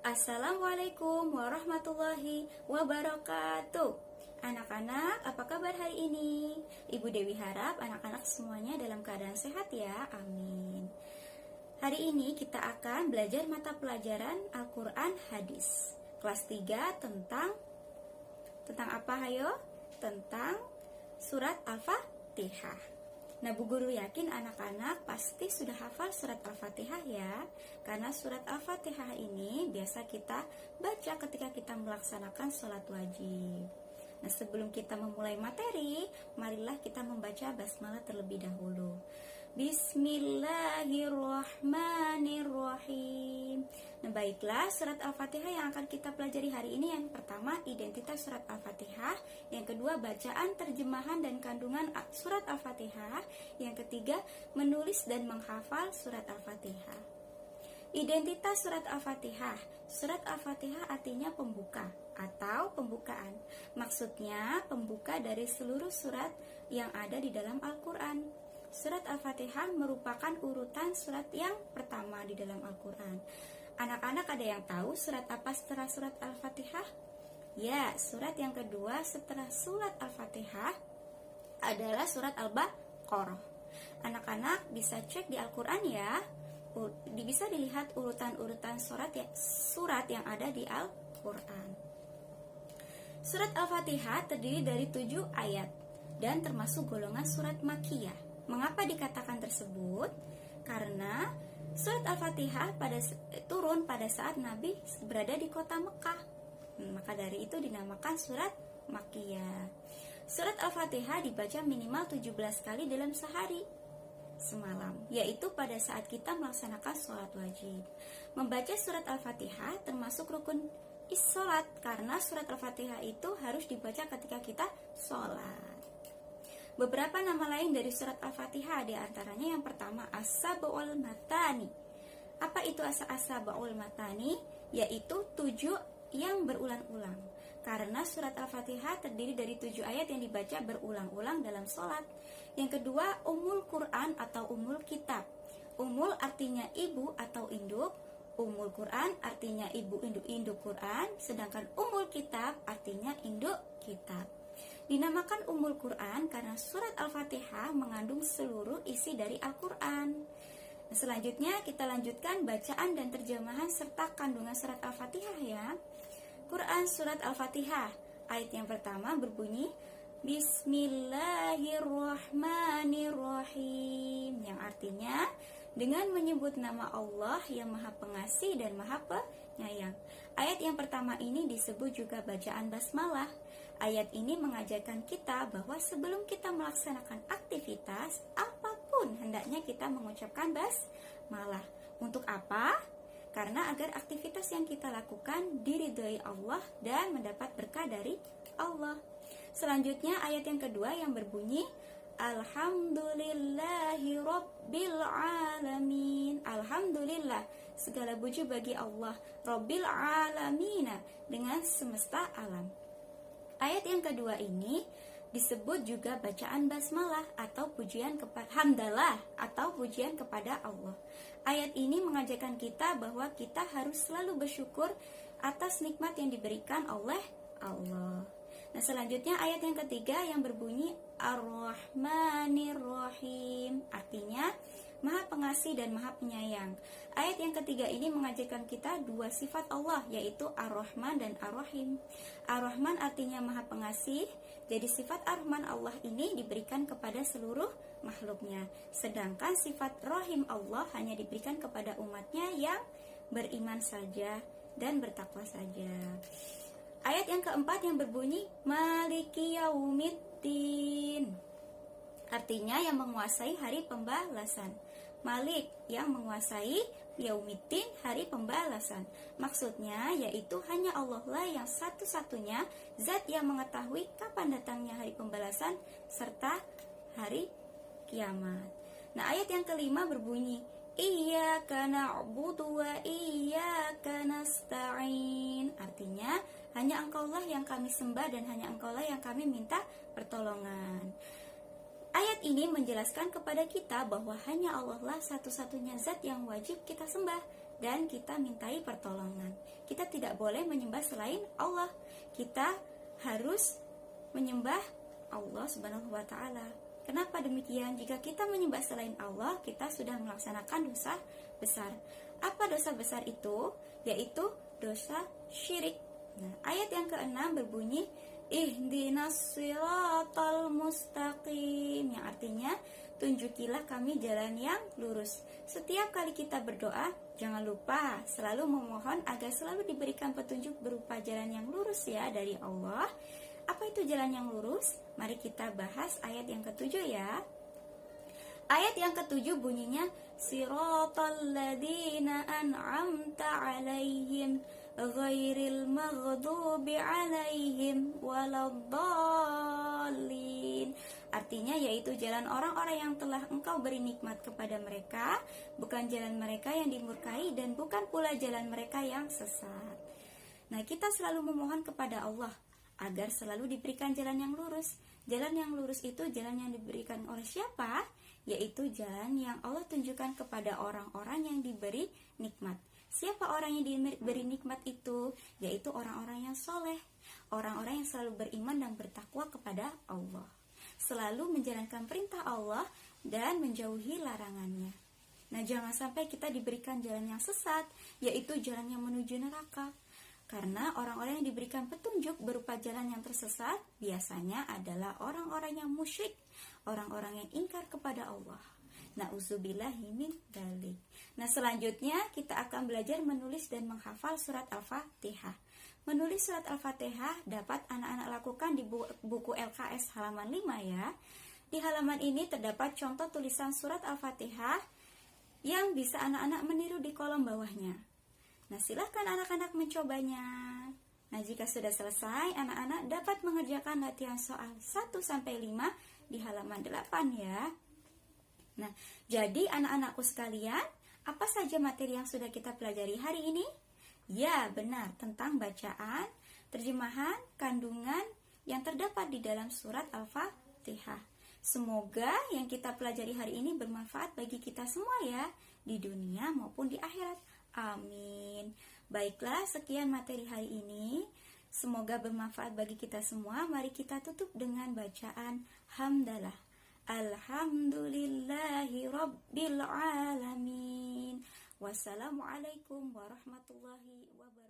Assalamualaikum warahmatullahi wabarakatuh. Anak-anak, apa kabar hari ini? Ibu Dewi harap anak-anak semuanya dalam keadaan sehat ya, amin. Hari ini kita akan belajar mata pelajaran Al-Quran Hadis Kelas 3 tentang apa hayo? Tentang surat Al-Fatihah. Nah, Bu Guru yakin anak-anak pasti sudah hafal surat Al-Fatihah ya. Karena surat Al-Fatihah ini biasa kita baca ketika kita melaksanakan sholat wajib. Nah, sebelum kita memulai materi, marilah kita membaca basmalah terlebih dahulu. Bismillahirrahmanirrahim. Nah, baiklah, surat Al-Fatihah yang akan kita pelajari hari ini yang pertama, identitas surat Al-Fatihah. Yang kedua, bacaan, terjemahan, dan kandungan surat Al-Fatihah. Yang ketiga, menulis dan menghafal surat Al-Fatihah. Identitas surat Al-Fatihah. Surat Al-Fatihah artinya pembuka atau pembukaan. Maksudnya, pembuka dari seluruh surat yang ada di dalam Al-Quran. Surat Al-Fatihah merupakan urutan surat yang pertama di dalam Al-Quran. Anak-anak ada yang tahu surat apa setelah surat Al-Fatihah? Ya, surat yang kedua setelah surat Al-Fatihah adalah surat Al-Baqarah. Anak-anak bisa cek di Al-Quran ya. Bisa dilihat urutan-urutan surat yang ada di Al-Quran. Surat Al-Fatihah terdiri dari 7 ayat dan termasuk golongan surat Makkiyah. Mengapa dikatakan tersebut? Karena surat Al-Fatihah turun pada saat Nabi berada di kota Mekah. Maka dari itu dinamakan surat Makkiyah. Surat Al-Fatihah dibaca minimal 17 kali dalam sehari semalam, yaitu pada saat kita melaksanakan sholat wajib. Membaca surat Al-Fatihah termasuk rukun sholat, karena surat Al-Fatihah itu harus dibaca ketika kita sholat. Beberapa nama lain dari surat Al-Fatihah, di antaranya yang pertama As-Sab'ul Matani. Apa itu As-Sab'ul Matani? Yaitu 7 yang berulang-ulang. Karena surat Al-Fatihah terdiri dari 7 ayat yang dibaca berulang-ulang dalam sholat. Yang kedua, Ummul Quran atau Ummul Kitab. Ummul artinya ibu atau induk. Ummul Quran artinya ibu induk Quran. Sedangkan Ummul Kitab artinya induk kitab. Dinamakan Ummul Quran karena surat Al-Fatihah mengandung seluruh isi dari Al-Quran. Nah, selanjutnya kita lanjutkan bacaan dan terjemahan serta kandungan surat Al-Fatihah ya. Quran surat Al-Fatihah. Ayat yang pertama berbunyi Bismillahirrahmanirrahim, yang artinya dengan menyebut nama Allah yang Maha Pengasih dan Maha Penyayang. Ayat yang pertama ini disebut juga bacaan basmalah. Ayat ini mengajarkan kita bahwa sebelum kita melaksanakan aktivitas apapun, hendaknya kita mengucapkan basmalah. Untuk apa? Karena agar aktivitas yang kita lakukan diridhoi Allah dan mendapat berkah dari Allah. Selanjutnya ayat yang kedua yang berbunyi Alhamdulillahi Rabbil Alamin. Alhamdulillah, segala puji bagi Allah Rabbil Alamina, dengan semesta alam. Ayat yang kedua ini disebut juga bacaan basmalah atau pujian kepada hamdalah atau pujian kepada Allah. Ayat ini mengajarkan kita bahwa kita harus selalu bersyukur atas nikmat yang diberikan oleh Allah. Nah, selanjutnya ayat yang ketiga yang berbunyi Ar-Rahmanir-Rahim, artinya Maha Pengasih dan Maha Penyayang. Ayat yang ketiga ini mengajarkan kita dua sifat Allah, yaitu Ar-Rahman dan Ar-Rahim. Ar-Rahman artinya Maha Pengasih, jadi sifat Ar-Rahman Allah ini diberikan kepada seluruh makhluknya. Sedangkan sifat Rahim Allah hanya diberikan kepada umatnya yang beriman saja dan bertakwa saja. Ayat yang keempat yang berbunyi Maliki Yaumiddin, artinya yang menguasai hari pembalasan. Malik yang menguasai, Yaumiddin hari pembalasan. Maksudnya yaitu hanya Allah lah yang satu-satunya zat yang mengetahui kapan datangnya hari pembalasan serta hari kiamat. Nah, ayat yang kelima berbunyi Iyyaka na'budu wa iyyaka nasta'in, artinya hanya Engkaulah yang kami sembah dan hanya Engkaulah yang kami minta pertolongan. Ayat ini menjelaskan kepada kita bahwa hanya Allah lah satu-satunya zat yang wajib kita sembah dan kita mintai pertolongan. kita tidak boleh menyembah selain Allah. Kita harus menyembah Allah Subhanahu wa taala. Kenapa demikian? Jika kita menyembah selain Allah, kita sudah melaksanakan dosa besar. Apa dosa besar itu? Yaitu dosa syirik. Nah, ayat yang ke-6 berbunyi ihdinas siratal mustaqim, yang artinya tunjukilah kami jalan yang lurus. Setiap kali kita berdoa, jangan lupa selalu memohon agar selalu diberikan petunjuk berupa jalan yang lurus ya dari Allah. Apa itu jalan yang lurus? Mari kita bahas ayat yang ke-7 ya. Ayat yang ke-7 bunyinya siratal ladzina an'amta 'alaihim ghairil maghdubi 'alaihim waladdallin. Artinya yaitu jalan orang-orang yang telah Engkau beri nikmat kepada mereka, bukan jalan mereka yang dimurkai dan bukan pula jalan mereka yang sesat. Nah, kita selalu memohon kepada Allah agar selalu diberikan jalan yang lurus. Jalan yang lurus itu jalan yang diberikan oleh siapa? Yaitu jalan yang Allah tunjukkan kepada orang-orang yang diberi nikmat. Siapa orang yang diberi nikmat itu? Yaitu orang-orang yang soleh, orang-orang yang selalu beriman dan bertakwa kepada Allah, selalu menjalankan perintah Allah dan menjauhi larangannya. Nah, jangan sampai kita diberikan jalan yang sesat, yaitu jalan yang menuju neraka. Karena orang-orang yang diberikan petunjuk berupa jalan yang tersesat biasanya adalah orang-orang yang musyrik, orang-orang yang ingkar kepada Allah. Na'udzubillahi min dzalik. Nah, selanjutnya kita akan belajar menulis dan menghafal surat Al-Fatihah. Menulis surat Al-Fatihah dapat anak-anak lakukan di buku LKS halaman 5 ya. Di halaman ini terdapat contoh tulisan surat Al-Fatihah yang bisa anak-anak meniru di kolom bawahnya. Nah, silahkan anak-anak mencobanya. Nah, jika sudah selesai, anak-anak dapat mengerjakan latihan soal 1-5 di halaman 8 ya. Nah, jadi anak-anakku sekalian, apa saja materi yang sudah kita pelajari hari ini? Ya, benar, tentang bacaan, terjemahan, kandungan yang terdapat di dalam surat Al-Fatihah. Semoga yang kita pelajari hari ini bermanfaat bagi kita semua ya, di dunia maupun di akhirat. Amin. Baiklah, sekian materi hari ini. Semoga bermanfaat bagi kita semua. Mari kita tutup dengan bacaan hamdalah. Alhamdulillahi rabbil alamin. Wassalamualaikum warahmatullahi wabarakatuh.